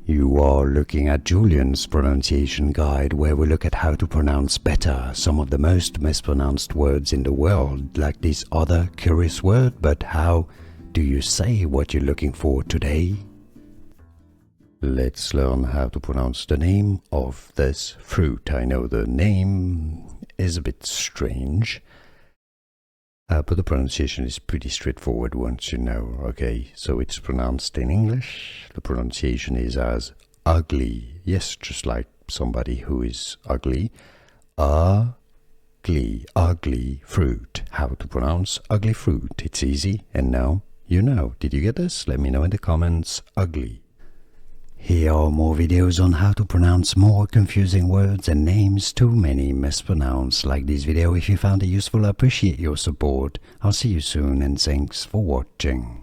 You are looking at Julian's pronunciation guide, where we look at how to pronounce better some of the most mispronounced words in the world, like this other curious word. But how do you say what you're looking for today? Let's learn how to pronounce the name of this fruit. I know the name is a bit strange, but the pronunciation is pretty straightforward once you know. Okay, so it's pronounced in English. The pronunciation is as ugly. Yes, just like somebody who is ugly. Ugly, ugly fruit. How to pronounce ugly fruit. It's easy, and now you know. Did you get this? Let me know in the comments. Ugly. Here are more videos on how to pronounce more confusing words and names too many mispronounced. Like this video if you found it useful. I appreciate your support. I'll see you soon and thanks for watching.